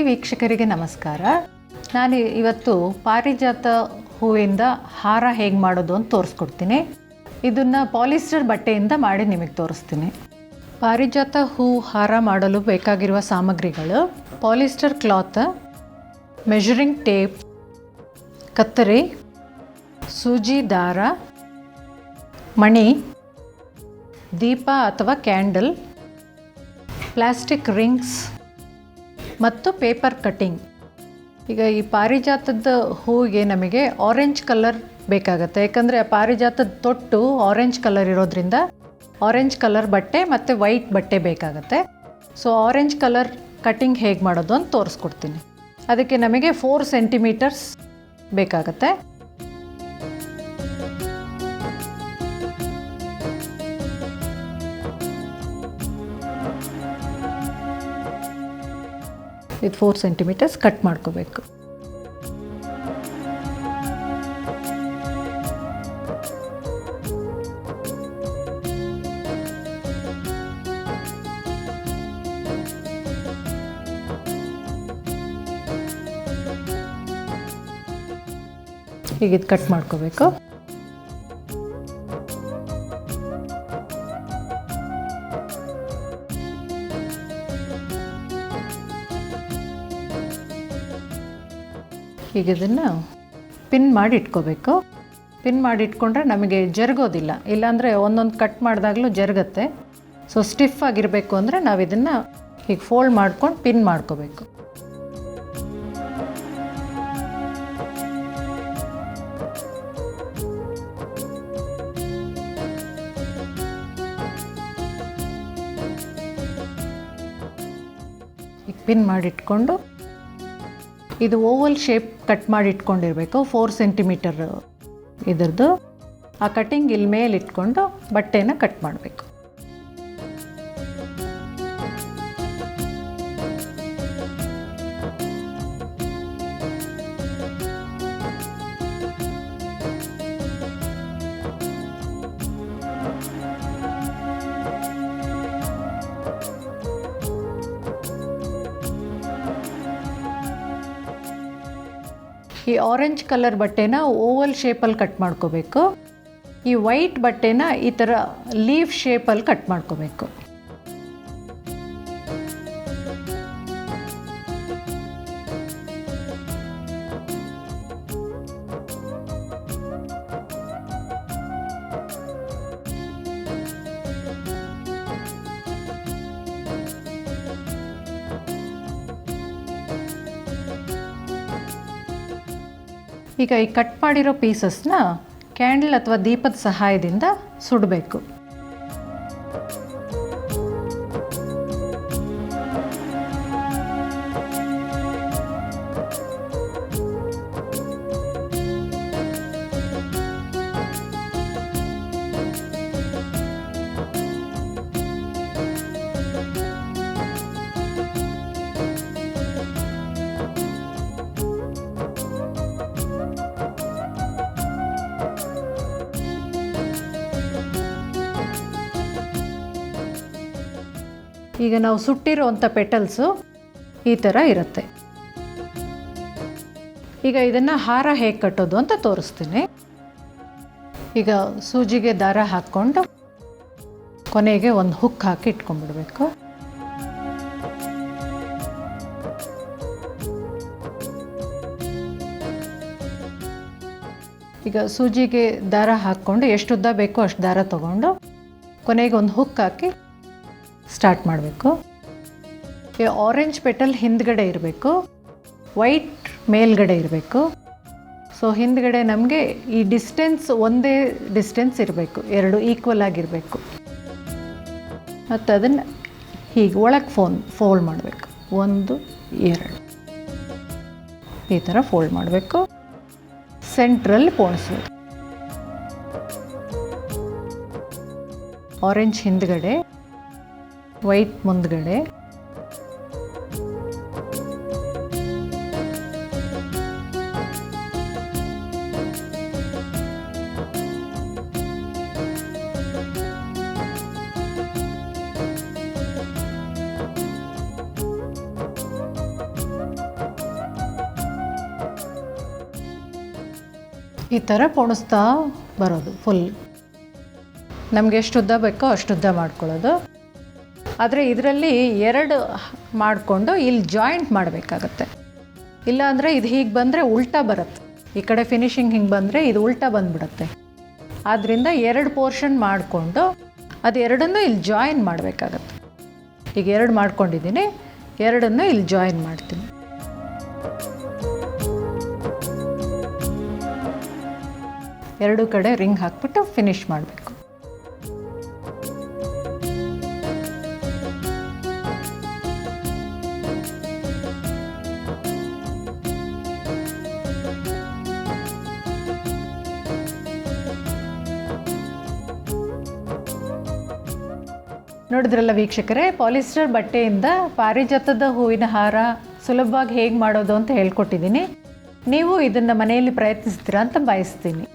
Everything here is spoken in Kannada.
ವೀಕ್ಷಕರಿಗೆ ನಮಸ್ಕಾರ. ನಾನು ಇವತ್ತು ಪಾರಿಜಾತ ಹೂವಿಂದ ಹಾರ ಹೇಗೆ ಮಾಡೋದು ಅಂತ ತೋರಿಸ್ಕೊಡ್ತೀನಿ. ಇದನ್ನು ಪಾಲಿಸ್ಟರ್ ಬಟ್ಟೆಯಿಂದ ಮಾಡಿ ನಿಮಗೆ ತೋರಿಸ್ತೀನಿ. ಪಾರಿಜಾತ ಹೂ ಹಾರ ಮಾಡಲು ಬೇಕಾಗಿರುವ ಸಾಮಗ್ರಿಗಳು: ಪಾಲಿಸ್ಟರ್ ಕ್ಲಾತ್, ಮೆಜರಿಂಗ್ ಟೇಪ್, ಕತ್ತರಿ, ಸೂಜಿ ದಾರ, ಮಣಿ, ದೀಪ ಅಥವಾ ಕ್ಯಾಂಡಲ್, ಪ್ಲಾಸ್ಟಿಕ್ ರಿಂಗ್ಸ್ ಮತ್ತು ಪೇಪರ್ ಕಟ್ಟಿಂಗ್. ಈಗ ಈ ಪಾರಿಜಾತದ ಹೂವಿಗೆ ನಮಗೆ ಆರೆಂಜ್ ಕಲರ್ ಬೇಕಾಗುತ್ತೆ, ಯಾಕಂದರೆ ಆ ಪಾರಿಜಾತದ ತೊಟ್ಟು ಆರೆಂಜ್ ಕಲರ್ ಇರೋದ್ರಿಂದ ಆರೆಂಜ್ ಕಲರ್ ಬಟ್ಟೆ ಮತ್ತು ವೈಟ್ ಬಟ್ಟೆ ಬೇಕಾಗುತ್ತೆ. ಸೊ ಆರೆಂಜ್ ಕಲರ್ ಕಟ್ಟಿಂಗ್ ಹೇಗೆ ಮಾಡೋದು ಅಂತ ತೋರಿಸ್ಕೊಡ್ತೀನಿ. ಅದಕ್ಕೆ ನಮಗೆ 4 ಸೆಂಟಿಮೀಟರ್ಸ್ ಬೇಕಾಗುತ್ತೆ. ಇದು 4 ಸೆಂಟಿಮೀಟರ್ಸ್ ಕಟ್ ಮಾಡ್ಕೋಬೇಕು. ಈಗ ಇದು ಕಟ್ ಮಾಡ್ಕೋಬೇಕು. ಈಗ ಇದನ್ನು ಪಿನ್ ಮಾಡಿ ಇಟ್ಕೋಬೇಕು. ಪಿನ್ ಮಾಡಿ ಇಟ್ಕೊಂಡ್ರೆ ನಮಗೆ ಜರುಗೋದಿಲ್ಲ, ಇಲ್ಲಾಂದರೆ ಒಂದೊಂದು ಕಟ್ ಮಾಡಿದಾಗಲೂ ಜರುಗತ್ತೆ. ಸೊ ಸ್ಟಿಫ್ ಆಗಿರಬೇಕು ಅಂದರೆ ನಾವು ಇದನ್ನು ಹೀಗೆ ಫೋಲ್ಡ್ ಮಾಡ್ಕೊಂಡು ಪಿನ್ ಮಾಡ್ಕೋಬೇಕು. ಈಗ ಪಿನ್ ಮಾಡಿಟ್ಕೊಂಡು ಇದು ಓವಲ್ ಶೇಪ್ ಕಟ್ ಮಾಡಿ ಇಟ್ಕೊಂಡಿರಬೇಕು. 4 ಸೆಂಟಿಮೀಟರ್ ಇದರದ್ದು. ಆ ಕಟ್ಟಿಂಗ್ ಇಲ್ಲಿ ಮೇಲೆ ಇಟ್ಕೊಂಡು ಬಟ್ಟೆನ ಕಟ್ ಮಾಡಬೇಕು. ಈ ಆರೆಂಜ್ ಕಲರ್ ಬಟ್ಟೆನ ಓವಲ್ ಶೇಪಲ್ಲಿ ಕಟ್ ಮಾಡ್ಕೋಬೇಕು. ಈ ವೈಟ್ ಬಟ್ಟೆನ ಈ ಥರ ಲೀಫ್ ಶೇಪಲ್ಲಿ ಕಟ್ ಮಾಡ್ಕೋಬೇಕು. ಈಗ ಈ ಕಟ್ ಮಾಡಿರೋ ಪೀಸಸ್ನ ಕ್ಯಾಂಡಲ್ ಅಥವಾ ದೀಪದ ಸಹಾಯದಿಂದ ಸುಡಬೇಕು. ಈಗ ನಾವು ಸುಟ್ಟಿರೋವಂಥ ಪೆಟಲ್ಸು ಈ ಥರ ಇರುತ್ತೆ. ಈಗ ಇದನ್ನು ಹಾರ ಹೇಗೆ ಕಟ್ಟೋದು ಅಂತ ತೋರಿಸ್ತೀನಿ. ಈಗ ಸೂಜಿಗೆ ದಾರ ಹಾಕ್ಕೊಂಡು ಕೊನೆಗೆ ಒಂದು ಹುಕ್ ಹಾಕಿ ಇಟ್ಕೊಂಡ್ಬಿಡ್ಬೇಕು. ಈಗ ಸೂಜಿಗೆ ದಾರ ಹಾಕ್ಕೊಂಡು ಎಷ್ಟು ಉದ್ದ ಬೇಕೋ ಅಷ್ಟು ದಾರ ತೊಗೊಂಡು ಕೊನೆಗೆ ಒಂದು ಹುಕ್ ಹಾಕಿ ಸ್ಟಾರ್ಟ್ ಮಾಡಬೇಕು. ಈ ಆರೆಂಜ್ ಪೆಟಲ್ ಹಿಂದ್ಗಡೆ ಇರಬೇಕು, ವೈಟ್ ಮೇಲ್ಗಡೆ ಇರಬೇಕು. ಸೊ ಹಿಂದ್ಗಡೆ ನಮಗೆ ಈ ಡಿಸ್ಟೆನ್ಸ್ ಒಂದೇ ಡಿಸ್ಟೆನ್ಸ್ ಇರಬೇಕು, ಎರಡು ಈಕ್ವಲ್ ಆಗಿರಬೇಕು. ಮತ್ತು ಅದನ್ನು ಹೀಗೆ ಒಳಗೆ ಫೋಲ್ಡ್ ಮಾಡಬೇಕು. 1 2 ಈ ಥರ ಫೋಲ್ಡ್ ಮಾಡಬೇಕು. ಸೆಂಟ್ರಲ್ಲಿ ಪೋಣಿಸ್ಬೇಕು. ಆರೆಂಜ್ ಹಿಂದ್ಗಡೆ, ವೈಟ್ ಮುಂದ್ಗಡೆ. ಈ ಥರ ಪೋಣಿಸ್ತಾ ಬರೋದು ಫುಲ್. ನಮಗೆ ಎಷ್ಟು ಉದ್ದ ಬೇಕೋ ಅಷ್ಟು ಉದ್ದ ಮಾಡ್ಕೊಳ್ಳೋದು. ಆದರೆ ಇದರಲ್ಲಿ 2 ಮಾಡಿಕೊಂಡು ಇಲ್ಲಿ ಜಾಯಿಂಟ್ ಮಾಡಬೇಕಾಗತ್ತೆ. ಇಲ್ಲಾಂದರೆ ಇದು ಹೀಗೆ ಬಂದರೆ ಉಲ್ಟಾ ಬರುತ್ತೆ. ಈ ಕಡೆ ಫಿನಿಶಿಂಗ್ ಹಿಂಗೆ ಬಂದರೆ ಇದು ಉಲ್ಟಾ ಬಂದುಬಿಡುತ್ತೆ. ಆದ್ದರಿಂದ 2 ಪೋರ್ಷನ್ ಮಾಡಿಕೊಂಡು ಅದು ಎರಡನ್ನೂ ಇಲ್ಲಿ ಜಾಯಿನ್ ಮಾಡಬೇಕಾಗತ್ತೆ. ಈಗ 2 ಮಾಡ್ಕೊಂಡಿದ್ದೀನಿ, 2 ಇಲ್ಲಿ ಜಾಯಿನ್ ಮಾಡ್ತೀನಿ. ಎರಡು ಕಡೆ ರಿಂಗ್ ಹಾಕ್ಬಿಟ್ಟು ಫಿನಿಶ್ ಮಾಡಬೇಕು. ನೋಡಿದ್ರಲ್ಲ ವೀಕ್ಷಕರೇ, ಪಾಲಿಸ್ಟರ್ ಬಟ್ಟೆಯಿಂದ ಪಾರಿಜಾತದ ಹೂವಿನ ಹಾರ ಸುಲಭವಾಗಿ ಹೇಗೆ ಮಾಡೋದು ಅಂತ ಹೇಳ್ಕೊಟ್ಟಿದ್ದೀನಿ. ನೀವು ಇದನ್ನು ಮನೆಯಲ್ಲಿ ಪ್ರಯತ್ನಿಸ್ತೀರಾ ಅಂತ ಬಯಸ್ತೀನಿ.